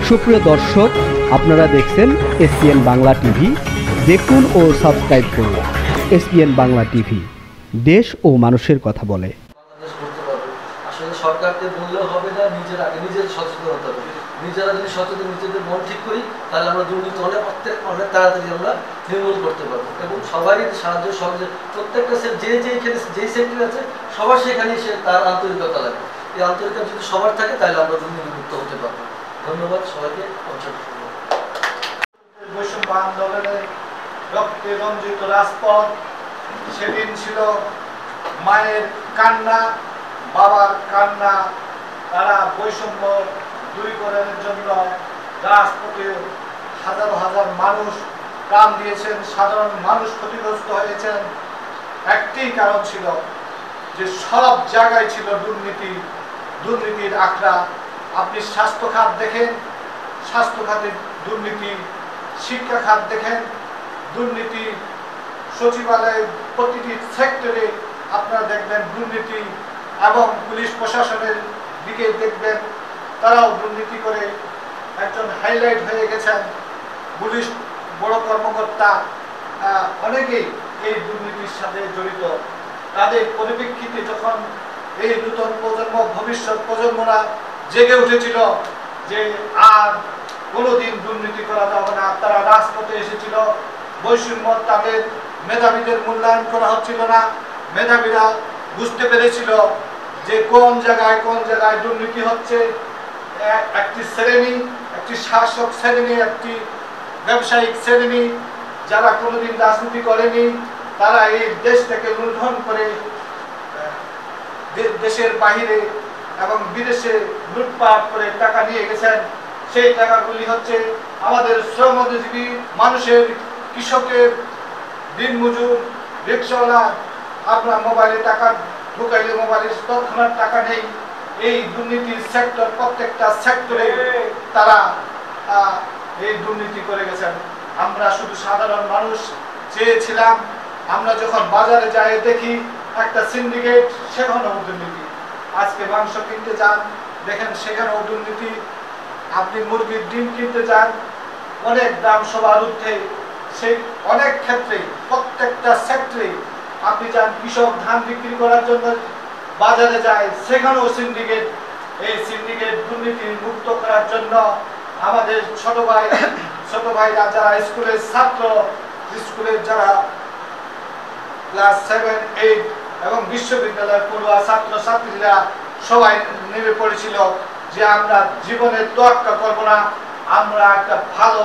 সুপ্রিয় দর্শক, আপনারা দেখছেন এসপিএন বাংলা টিভি। দেখুন ও সাবস্ক্রাইব করুন এসপিএন বাংলা টিভি, দেশ ও মানুষের কথা বলে। আসলে সরকারকে বললেও হবে না, নিজের সচেতন হতে হবে। নিজেরা যদি সচেতন, নিজেদের মন ঠিক করি, তাহলে আমরা দুর্নীতি অনেক তাড়াতাড়ি আমরা নির্মূল করতে পারবো। এবং সবারই সাহায্য সহযোগ, প্রত্যেকটা যেই সেক্টর আছে সবার সেখানেই তার আন্তরিকতা লাগবে। এই আন্তরিকতা যদি সবার থাকে তাহলে আমরা দুর্নীতিমুক্ত হতে পারবো। ধন্যবাদ সবাইকে। বৈষম্য আন্দোলনের রক্তে রঞ্জিত রাজপথ, সেদিন ছিল মায়ের কান্না, বাবার কান্না। তারা বৈষম্য দূরীকরণের জন্য রাজপথে হাজার হাজার মানুষ প্রাণ দিয়েছেন, সাধারণ মানুষ ক্ষতিগ্রস্ত হয়েছেন। একটি কারণ ছিল যে সব জায়গায় ছিল দুর্নীতির আখড়া। আপনি স্বাস্থ্য খাত দেখেন, স্বাস্থ্য খাতে দুর্নীতি, শিক্ষা খাত দেখেন দুর্নীতি, সচিবালয়ের প্রতিটি সেক্টরে আপনারা দেখবেন দুর্নীতি, এবং পুলিশ প্রশাসনের দিকে দেখবেন তারাও দুর্নীতি করে একজন হাইলাইট হয়ে গেছেন। পুলিশ বড় কর্মকর্তা অনেকেই এই দুর্নীতির সাথে জড়িত। তাদের পরিপ্রেক্ষিতে যখন এই নতুন প্রজন্ম, ভবিষ্যৎ প্রজন্মরা জেগে উঠেছিল যে আর কোনোদিন দুর্নীতি করা যাবে না, তারা রাজপথে এসেছিল। বৈষম্য, তাদের মেধাবীদের মূল্যায়ন করা হচ্ছিল না। মেধাবীরা বুঝতে পেরেছিল যে কোন জায়গায় দুর্নীতি হচ্ছে। একটি শ্রেণী, একটি শাসক শ্রেণী, একটি ব্যবসায়িক শ্রেণী যারা কোনোদিন রাজনীতি করেনি, তারা এই দেশ থেকে লুণ্ঠন করে দেশের বাহিরে এবং বিদেশে লুটপাট করে টাকা নিয়ে গেছেন। সেই টাকাগুলি হচ্ছে আমাদের শ্রমজীবী মানুষের, কৃষকের, দিনমজুর, রিক্সাওয়ালা। আপনার মোবাইলে টাকা ঢুকাইলে মোবাইলে তৎক্ষণাৎ টাকা নেই। এই দুর্নীতির সেক্টর, প্রত্যেকটা সেক্টরে তারা এই দুর্নীতি করে গেছেন। আমরা শুধু সাধারণ মানুষ চেয়েছিলাম, আমরা যখন বাজারে যাই দেখি একটা সিন্ডিকেট, সেখানেও দুর্নীতি। আজকে মাংস কিনতে যান, দেখেন সেখানেও দুর্নীতি। আপনি মুরগির ডিম কিনতে যান, অনেক দাম সবার ঊর্ধ্বে। সেই অনেক ক্ষেত্রে, প্রত্যেকটা সেক্টরে আপনি যান, কৃষক ধান বিক্রি করার জন্য বাজারে যায়, সেখানেও সিন্ডিকেট। এই সিন্ডিকেট দুর্নীতি মুক্ত করার জন্য আমাদের ছোট ভাইরা যারা স্কুলের ছাত্র, স্কুলের যারা ক্লাস 7, 8 এবং বিশ্ববিদ্যালয়ের পড়ুয়া ছাত্র ছাত্রীরা সবাই নেমে পড়েছিল যে আমরা জীবনের তোয়াক্কা করব না, আমরা একটা ভালো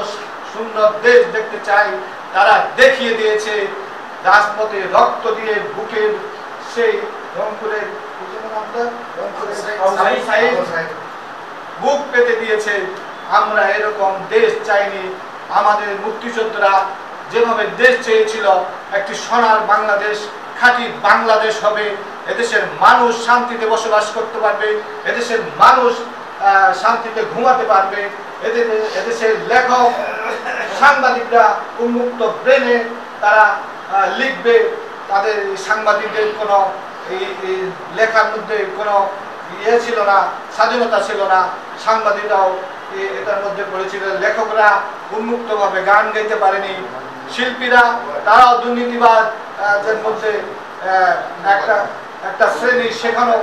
সুন্দর দেশ দেখতে চাই। তারা দেখিয়ে দিয়েছে রাজপথে রক্ত দিয়ে, বুকের সেই রংপুরের বুক পেতে দিয়েছে। আমরা এরকম দেশ চাইনি। আমাদের মুক্তিযোদ্ধারা যেভাবে দেশ চেয়েছিল, একটি সোনার বাংলাদেশ, খাঁটি বাংলাদেশ হবে, এদেশের মানুষ শান্তিতে বসবাস করতে পারবে, এদেশের মানুষ শান্তিতে ঘুমাতে পারবে, এদেশের লেখক সাংবাদিকরা উন্মুক্ত ব্রেনে তারা লিখবে। তাদের সাংবাদিকদের কোনো লেখার মধ্যে কোনো ছিল না, স্বাধীনতা ছিল না। সাংবাদিকরাও এটার মধ্যে পড়েছিল। লেখকরা উন্মুক্তভাবে গান গাইতে পারেনি। শিল্পীরা তারাও দুর্নীতিবাদের মধ্যে একটা শ্রেণী, সেখানেও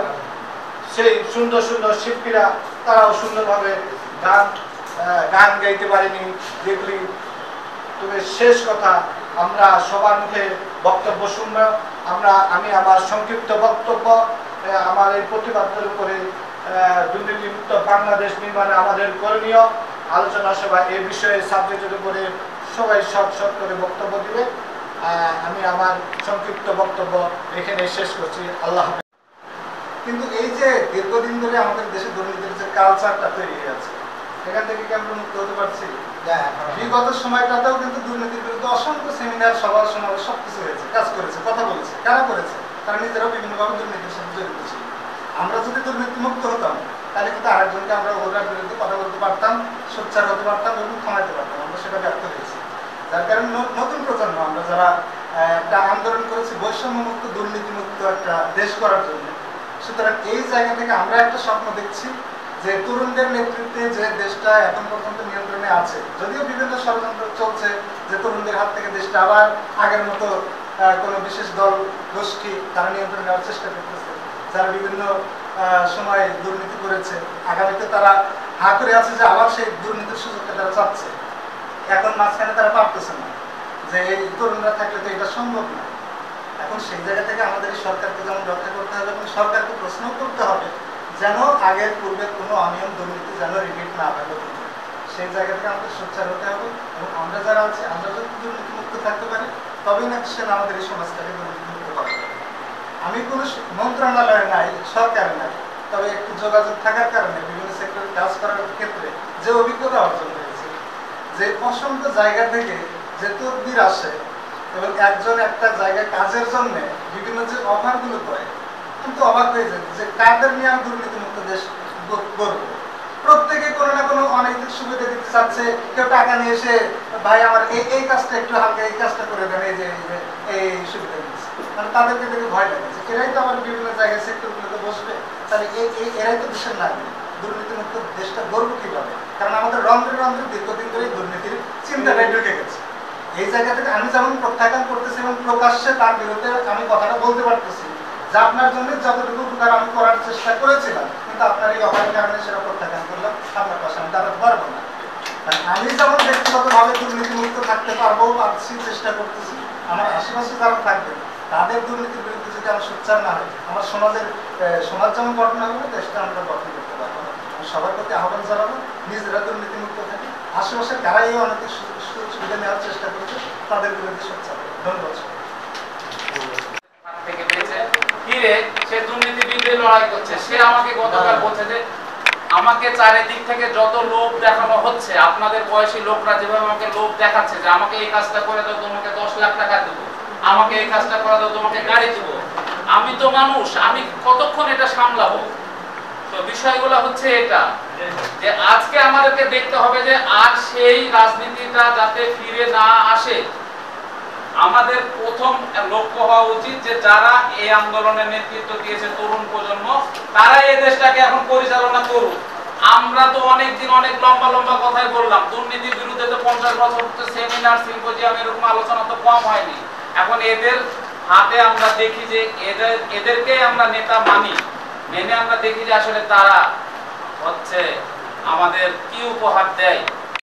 সেই সুন্দর সুন্দর শিল্পীরা তারাও সুন্দরভাবে গান গাইতে পারেনি। দেখলি। তবে শেষ কথা, আমরা সবার মুখে বক্তব্য শুনব। আমি আমার সংক্ষিপ্ত বক্তব্য, আমার এই প্রতিবাদের উপরে দুর্নীতিমুক্ত বাংলাদেশ নির্মাণে আমাদের করণীয় আলোচনা সভা, এই বিষয়ে সাবজেক্টের উপরে সবাই শর্ট করে বক্তব্য দিবে। আমি আমার সংক্ষিপ্ত বক্তব্য এখানে শেষ করছি। আল্লাহ। কিন্তু এই যে দীর্ঘদিন ধরে আমাদের দেশে দুর্নীতির যে কালচারটা তৈরি হয়ে আছে, এখান থেকে কি আমরা মুক্ত হতে পারছি? বিগত সময়টাতেও কিন্তু দুর্নীতির বিরুদ্ধে অসংখ্য সেমিনার, সভা সমাবেশ সবকিছু হয়েছে, কাজ করেছে, কথা বলেছে। কারা করেছে? তারা নিজেরাও বিভিন্নভাবে দুর্নীতির সাথে জড়িত ছিল। আমরা যদি দুর্নীতি মুক্ত হতাম, তাহলে কিন্তু আরেকজনকে আমরা ওটার বিরুদ্ধে কথা বলতে পারতাম, সোচ্চার হতে পারতাম এবং থামাইতে পারতাম। আমরা সেটা ব্যর্থ হয়েছি। যার কারণে নতুন প্রজন্ম, আমরা যারা একটা আন্দোলন করেছি বৈষম্য মুক্ত, দুর্নীতি মুক্ত একটা দেশ করার জন্য, সুতরাং এই জায়গা থেকে আমরা একটা স্বপ্ন দেখছি যে তরুণদের নেতৃত্বে যে দেশটা এখন পর্যন্ত নিয়ন্ত্রণে আছে, যদিও বিভিন্ন ষড়যন্ত্র চলছে যে তরুণদের হাত থেকে দেশটা আবার আগের মতো কোনো বিশেষ দল গোষ্ঠী তারা নিয়ন্ত্রণ নেওয়ার চেষ্টা করতেছে, যারা বিভিন্ন সময় দুর্নীতি করেছে, আগামীতে তারা হা করে আছে যে আবার সেই দুর্নীতির সুযোগটা তারা চাচ্ছে। এখন মাঝখানে তারা পারতেছে না যে এই তরুণরা থাকলে তো এটা সম্ভব না। এখন সেই জায়গা থেকে আমাদের এই সরকারকে যেমন রক্ষা করতে হবে এবং সরকারকে প্রশ্ন করতে হবে যেন আগের পূর্বের কোনো অনিয়ম দুর্নীতি যেন রিপিট না হয়, সেই জায়গা থেকে আমাদের সোচ্চার হতে হবে এবং আমরা যারা আছি আমরা যদি দুর্নীতিমুক্ত থাকতে পারি তবেই না সে আমাদের এই সমাজটাকে দুর্নীতিমুক্ত করতে হবে। আমি কোনো মন্ত্রণালয়ে নাই, সরকারে নাই, তবে একটু যোগাযোগ থাকার কারণে বিভিন্ন সেক্টরে কাজ করার ক্ষেত্রে যে অভিজ্ঞতা অর্জন হয়েছে, যে অসংখ্য জায়গা থেকে যে তদবির আসে এবং একজন একটা জায়গায় কাজের জন্য বিভিন্ন যে অফারগুলো করে, কিন্তু অবাক হয়ে যায় যে কাদের নিয়ে আমি দুর্নীতিমুক্ত দেশ গড়ব। প্রত্যেকে কোনো না কোনো অনৈতিক সুবিধা দিতে চাচ্ছে, কেউ টাকা নিয়ে এসে ভাই আমার এই কাজটা একটু হালকা এই কাজটা করে দেন, এই যে এই সুবিধা দিচ্ছে, মানে তাদেরকে দেখে ভয় লাগে যে এরাই তো আমার বিভিন্ন জায়গায় সেক্টরগুলোতে বসবে, তাহলে এরাই তো দেশের নাগরিক, দুর্নীতিমুক্ত দেশটা গড়ব কিভাবে? কারণ আমাদের রন্ধ্রে রন্ধ্রে দীর্ঘদিন ধরে দুর্নীতির চিন্তাটাই ঢুকে গেছে। এই জায়গা থেকে আমি যেমন প্রত্যাখ্যান করতেছি এবং প্রকাশ্যে তার বিরুদ্ধে আমি কথাটা বলতে পারতেছি যে আপনার জন্য যতটুকু উপকার আমি করার চেষ্টা করেছিলাম, কিন্তু আপনার এই অভাবের কারণে সেটা প্রত্যাখ্যান করলাম, আপনার পাশে আমি দাঁড়াতে পারবো না। আমি যেমন ব্যক্তিগতভাবে দুর্নীতিমুক্ত থাকতে পারবো, পারছি, চেষ্টা করতেছি, আমার আশেপাশে যারা থাকবে তাদের দুর্নীতির বিরুদ্ধে যদি আমি সোচ্চার না হই, আমার সমাজ যেমন গঠন হবে না, দেশটা আমরা গঠন করতে পারবো না। আমি সবার প্রতি আহ্বান জানাবো নিজেরা দুর্নীতিমুক্ত থাকি, আশেপাশে যারা এই অনেক সুবিধা নেওয়ার চেষ্টা করছে তাদের বিরুদ্ধে সোচ্চার। ধন্যবাদ। সে দুর্নীতিবিরুদ্ধে লড়াই করছে, সে আমাকে গতকাল বলছে যে আমাকে চারিদিক থেকে যত লোভ দেখানো হচ্ছে, আপনাদের বয়সী লোকরা যেভাবে আমাকে লোভ দেখাচ্ছে যে আমাকে এই কাজটা করে দাও তোমাকে 10 লাখ টাকা দেবো, আমাকে এই কাজটা করে দাও তোমাকে গাড়ি দেবো। আমি তো মানুষ, আমি কতক্ষণ এটা সামলাবো? তো বিষয়গুলো হচ্ছে এটা যে আজকে আমাদেরকে দেখতে হবে যে আর সেই রাজনীতিটা যাতে ফিরে না আসে। আমাদের প্রথম লক্ষ্য হওয়া উচিত যে যারা এই আন্দোলনের নেতৃত্ব দিয়েছে তরুণ প্রজন্ম, তারা এই দেশটাকে এখন পরিচালনা করুক। আমরা তো অনেকদিন অনেক লম্বা লম্বা কথাই বললাম, দুর্নীতির বিরুদ্ধে তো 50 বছর সেমিনার সিম্পোজিয়াম এরকম আলোচনা তো কম হয়নি। এখন এদের হাতে আমরা দেখি যে এদেরকে আমরা নেতা মেনে আমরা দেখি যে আসলে তারা হচ্ছে আমাদের কি উপহার দেয়।